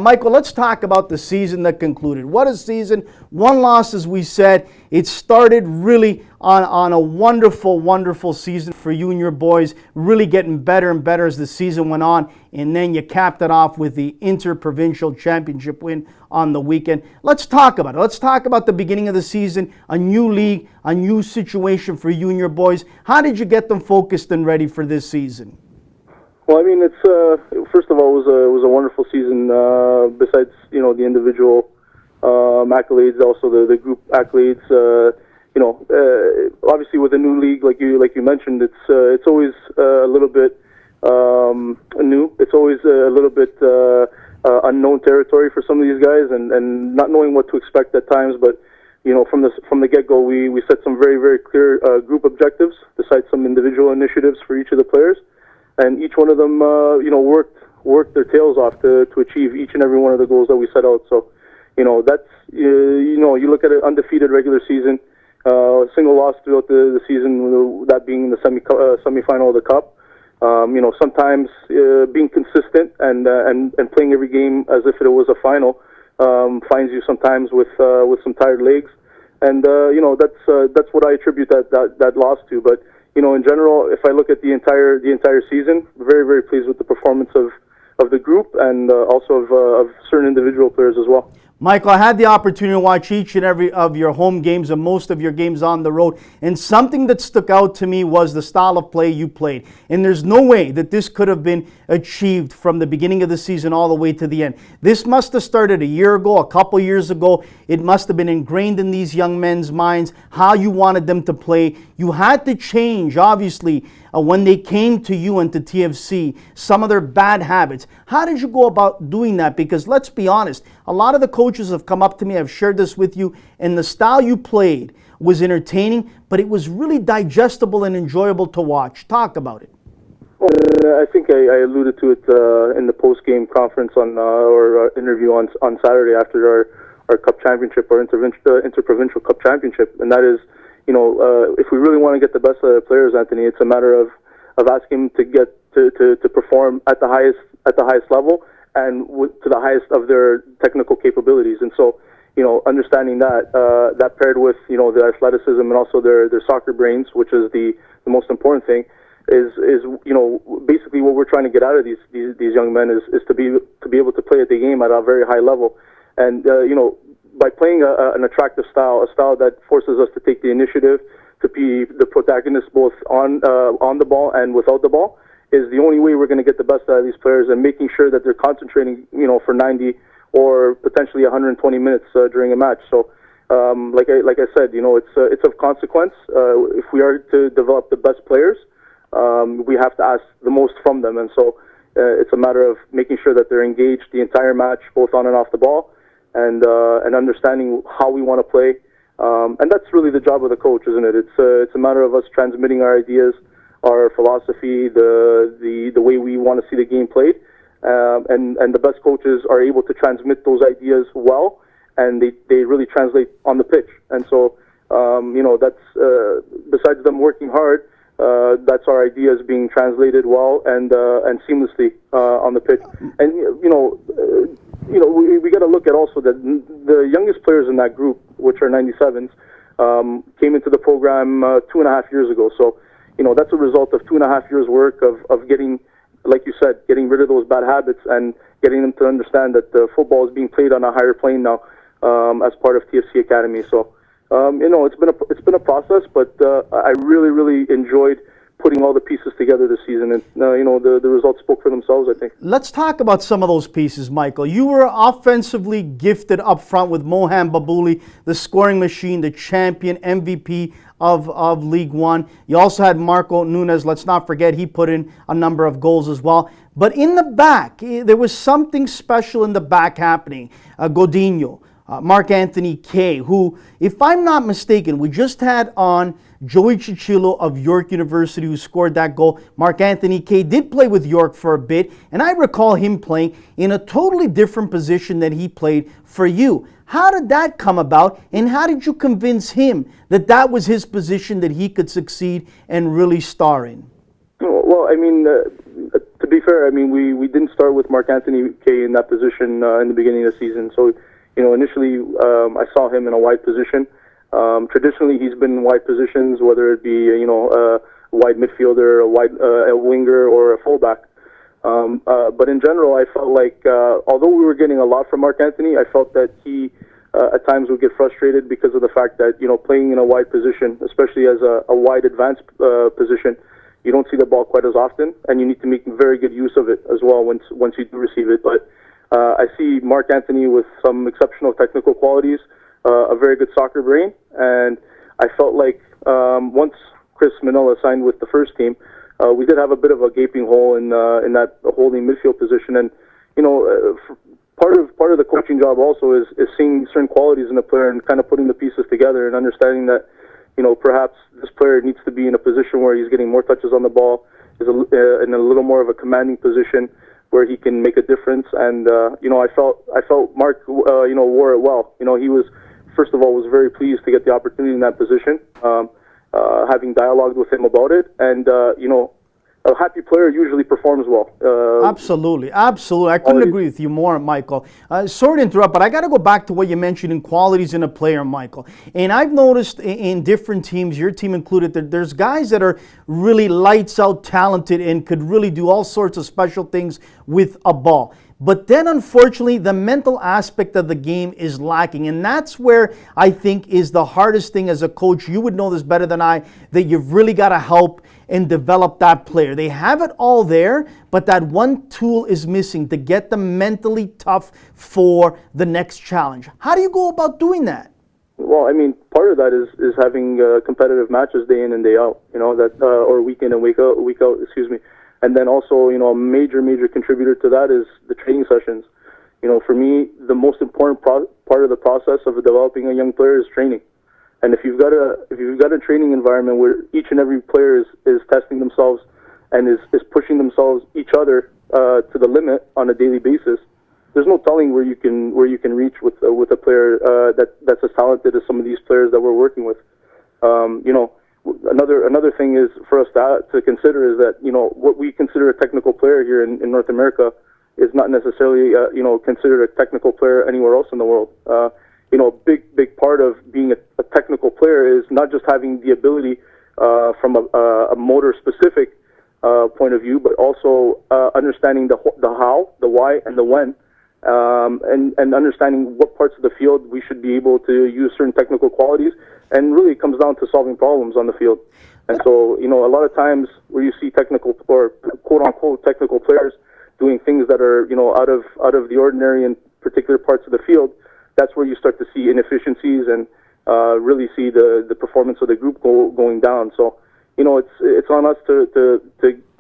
Michael, let's talk about the season that concluded. What a season. One loss, as we said. It started really on a wonderful, wonderful season for you and your boys, really getting better and better as the season went on. And then you capped it off with the Inter-Provincial Championship win on the weekend. Let's talk about it. Let's talk about the beginning of the season, a new league, a new situation for you and your boys. How did you get them focused and ready for this season? Well, I mean, it's first of all, it was a wonderful season. Besides, the individual accolades, also the group accolades. Obviously, with a new league, like you mentioned, it's always a little bit new. It's always a little bit unknown territory for some of these guys, and not knowing what to expect at times. But from the get-go, we set some very, very clear group objectives, besides some individual initiatives for each of the players. And each one of them, worked their tails off to achieve each and every one of the goals that we set out. So, that's you look at an undefeated regular season, single loss throughout the season, that being the semifinal of the cup. Sometimes being consistent and playing every game as if it was a final finds you sometimes with some tired legs, and that's what I attribute that loss to. But in general, if I look at the entire season, very, very pleased with the performance of the group and also of certain individual players as well. Michael, I had the opportunity to watch each and every of your home games and most of your games on the road, and something that stuck out to me was the style of play you played. And there's no way that this could have been achieved from the beginning of the season all the way to the end. This must have started a year ago, a couple years ago. It must have been ingrained in these young men's minds how you wanted them to play. You had to change, obviously, when they came to you and to TFC, some of their bad habits. How did you go about doing that? Because let's be honest, a lot of the coaches have come up to me, I've shared this with you, and the style you played was entertaining, but it was really digestible and enjoyable to watch. Talk about it. Well, I think I alluded to it in the post-game conference or interview on Saturday after our Cup Championship, our Inter-Provincial Cup Championship, and that is, if we really want to get the best of the players, Anthony, it's a matter of asking them to get to perform at the highest level and to the highest of their technical capabilities. And so, understanding that paired with the athleticism and also their soccer brains, which is the most important thing, is basically what we're trying to get out of these young men is to be able to play at the game at a very high level, and by playing an attractive style, a style that forces us to take the initiative, to be the protagonist both on the ball and without the ball, is the only way we're going to get the best out of these players, and making sure that they're concentrating, for 90 or potentially 120 minutes during a match. So, like I said, it's of consequence. If we are to develop the best players, we have to ask the most from them, and so it's a matter of making sure that they're engaged the entire match, both on and off the ball, and understanding how we want to play, and that's really the job of the coach, isn't it? It's a matter of us transmitting our ideas, our philosophy, the way we want to see the game played, and the best coaches are able to transmit those ideas well, and they really translate on the pitch. And so, that's besides them working hard, that's our ideas being translated well and seamlessly on the pitch. And we got to look at also that the youngest players in that group, which are 97s, came into the program 2.5 years ago. So, that's a result of 2.5 years' work of getting, like you said, getting rid of those bad habits and getting them to understand that football is being played on a higher plane now as part of TFC Academy. So, it's been a process, but I really, really enjoyed putting all the pieces together this season, and the results spoke for themselves, I think. Let's talk about some of those pieces, Michael. You were offensively gifted up front with Mohan Babouli, the scoring machine, the champion, MVP of League One. You also had Marco Nunez. Let's not forget, he put in a number of goals as well. But in the back, there was something special in the back happening. Godinho, Mark Anthony Kay, who, if I'm not mistaken, we just had on Joey Chichilo of York University, who scored that goal. Mark Anthony Kay did play with York for a bit, and I recall him playing in a totally different position than he played for you. How did that come about, and how did you convince him that that was his position that he could succeed and really star in? Well, I mean, to be fair, I mean, we didn't start with Mark Anthony Kay in that position in the beginning of the season. So, initially I saw him in a wide position. Traditionally, he's been in wide positions, whether it be a wide midfielder, a winger, or a fullback. But in general, I felt like although we were getting a lot from Mark Anthony, I felt that he at times would get frustrated because of the fact that playing in a wide position, especially as a wide advanced position, you don't see the ball quite as often, and you need to make very good use of it as well once you do receive it. But I see Mark Anthony with some exceptional technical qualities, a very good soccer brain, and I felt like once Chris Manila signed with the first team, we did have a bit of a gaping hole in that holding midfield position, and part of the coaching job also is seeing certain qualities in the player and kind of putting the pieces together and understanding that perhaps this player needs to be in a position where he's getting more touches on the ball, is in a little more of a commanding position where he can make a difference. And I felt Mark wore it well. He was, first of all, was very pleased to get the opportunity in that position. Having dialogued with him about it, and a happy player usually performs well. Absolutely. I couldn't agree with you more, Michael. Sorry to interrupt, but I got to go back to what you mentioned in qualities in a player, Michael. And I've noticed in different teams, your team included, that there's guys that are really lights out talented and could really do all sorts of special things with a ball. But then, unfortunately, the mental aspect of the game is lacking. And that's where I think is the hardest thing as a coach. You would know this better than I, that you've really got to help and develop that player. They have it all there, but that one tool is missing to get them mentally tough for the next challenge. How do you go about doing that? Well, I mean, part of that is having competitive matches day in and day out, or week in and week out, excuse me. And then also, a major contributor to that is the training sessions. For me, the most important part of the process of developing a young player is training. And if you've got a training environment where each and every player is testing themselves and is pushing themselves each other to the limit on a daily basis, there's no telling where you can reach with a player that's as talented as some of these players that we're working with. Another thing is for us to consider is that what we consider a technical player here in North America is not necessarily considered a technical player anywhere else in the world. A big part of being a technical player is not just having the ability from a motor specific point of view, but also understanding the how, the why, and the when, and understanding what parts of the field we should be able to use certain technical qualities. And really, it comes down to solving problems on the field. And so, a lot of times where you see technical or quote-unquote technical players doing things that are, out of the ordinary in particular parts of the field, that's where you start to see inefficiencies and really see the performance of the group going down. So, it's on us to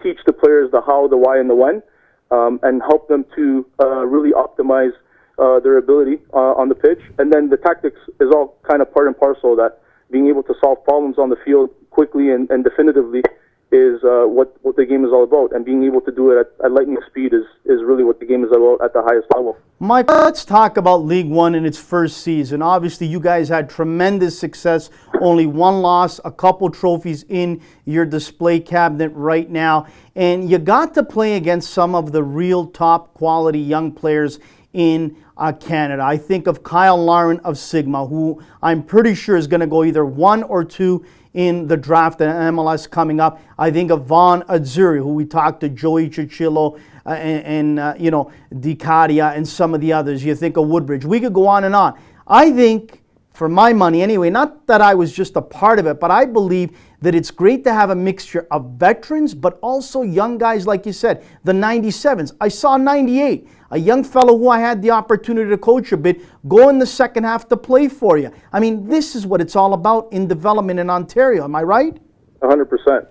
teach the players the how, the why, and the when, and help them to really optimize their ability on the pitch. And then the tactics is all kind of part and parcel of that. Being able to solve problems on the field quickly and definitively is what the game is all about. And being able to do it at lightning speed is really what the game is about at the highest level. Mike, let's talk about League One in its first season. Obviously, you guys had tremendous success. Only one loss, a couple trophies in your display cabinet right now. And you got to play against some of the real top quality young players in Canada. I think of Kyle Lauren of Sigma, who I'm pretty sure is going to go either 1 or 2 in the draft and MLS coming up. I think of Vaughn Azzurri, who we talked to, Joey Chichillo, and DiCadia, and some of the others. You think of Woodbridge. We could go on and on. I think, for my money anyway, not that I was just a part of it, but I believe that it's great to have a mixture of veterans, but also young guys, like you said, the 97s. I saw 98, a young fellow who I had the opportunity to coach a bit, go in the second half to play for you. I mean, this is what it's all about in development in Ontario. Am I right? 100%.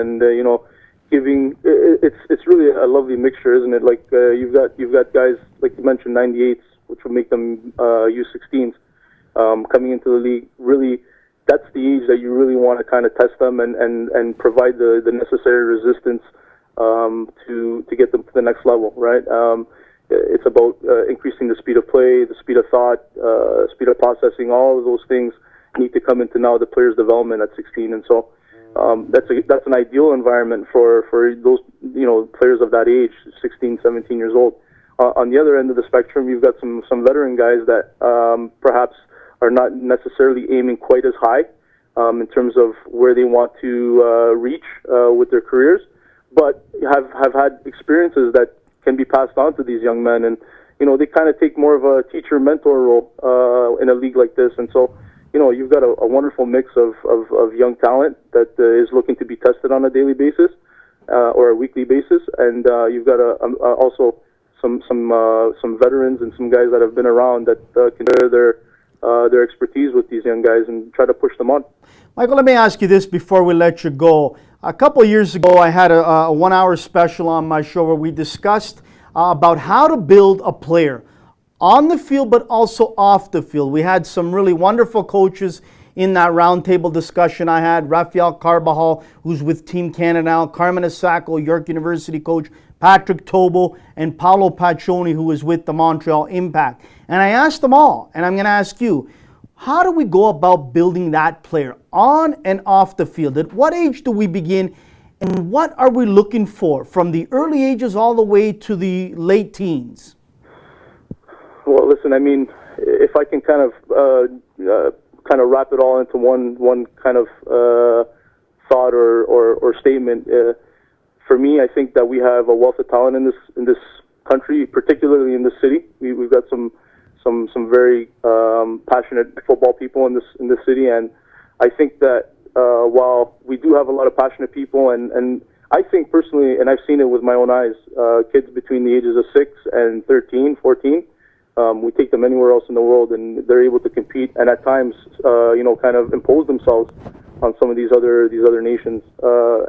And giving it's really a lovely mixture, isn't it? Like you've got guys like you mentioned, 98s, which will make them U16s, coming into the league. Really, that's the age that you really want to kind of test them and provide the necessary resistance to get them to the next level, right? It's about increasing the speed of play, the speed of thought, speed of processing. All of those things need to come into now the player's development at 16. And so, that's an ideal environment for those players of that age, 16, 17 years old. On the other end of the spectrum, you've got some veteran guys that perhaps are not necessarily aiming quite as high in terms of where they want to reach with their careers, but have had experiences that can be passed on to these young men, and they kind of take more of a teacher-mentor role in a league like this. And so you've got a wonderful mix of young talent that is looking to be tested on a daily basis or a weekly basis, and you've got also some veterans and some guys that have been around that can share their expertise with these young guys and try to push them on. Michael, let me ask you this before we let you go. A couple of years ago, I had a 1 hour special on my show where we discussed about how to build a player on the field, but also off the field. We had some really wonderful coaches in that roundtable discussion. I had Rafael Carbajal, who's with Team Canada now, Carmen Asacco, York University coach, Patrick Tobo, and Paolo Paccioni, who is with the Montreal Impact. And I asked them all, and I'm going to ask you, how do we go about building that player on and off the field? At what age do we begin, and what are we looking for from the early ages all the way to the late teens? Well, listen, I mean, if I can kind of wrap it all into one kind of thought or statement, for me, I think that we have a wealth of talent in this country, particularly in this city. We've got some very passionate football people in this city, and I think that while we do have a lot of passionate people, and I think personally, and I've seen it with my own eyes, kids between the ages of 6 and 13, 14, we take them anywhere else in the world, and they're able to compete, and at times, kind of impose themselves on some of these other nations,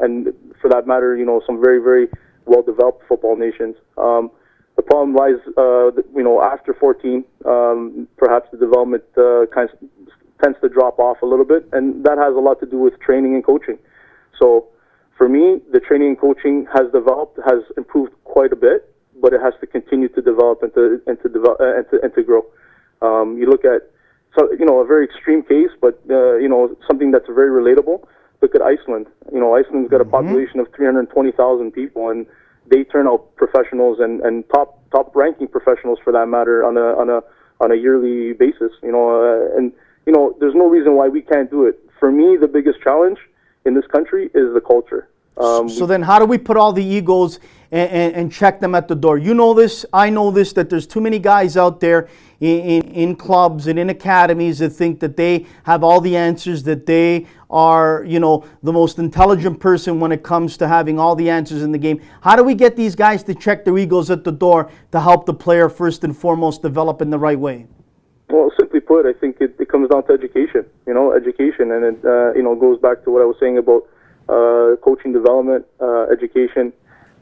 and for that matter, some very, very well-developed football nations. The problem lies, after 14, perhaps the development tends to drop off a little bit, and that has a lot to do with training and coaching. So, for me, the training and coaching has improved quite a bit, but it has to continue to develop and to grow. You look at a very extreme case, but something that's very relatable. Look at Iceland. Iceland's got a population of 320,000 people, and they turn out professionals and top ranking professionals for that matter on a yearly basis. There's no reason why we can't do it. For me, the biggest challenge in this country is the culture. So then how do we put all the egos and check them at the door? You know this, I know this, that there's too many guys out there in clubs and in academies that think that they have all the answers, that they are, the most intelligent person when it comes to having all the answers in the game. How do we get these guys to check their egos at the door to help the player first and foremost develop in the right way? Well, simply put, I think it comes down to education, education, and it goes back to what I was saying about coaching development, education,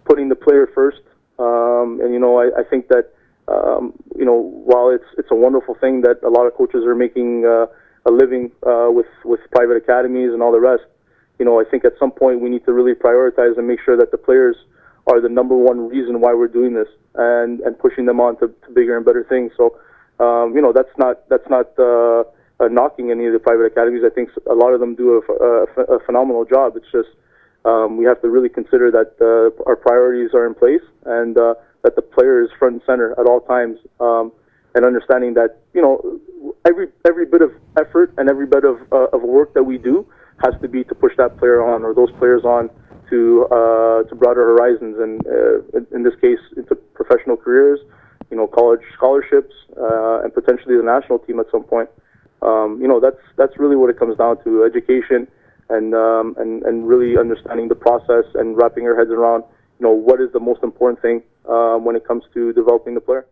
putting the player first. I think that, while it's a wonderful thing that a lot of coaches are making a living with private academies and all the rest, I think at some point we need to really prioritize and make sure that the players are the number one reason why we're doing this and pushing them on to bigger and better things. So, that's not knocking any of the private academies. I think a lot of them do a phenomenal job. It's just we have to really consider that our priorities are in place and that the player is front and center at all times, and understanding that every bit of effort and every bit of work that we do has to be to push that player on or those players on to broader horizons, and in this case into professional careers, college scholarships, and potentially the national team at some point. That's really what it comes down to: education and really understanding the process and wrapping our heads around what is the most important thing when it comes to developing the player.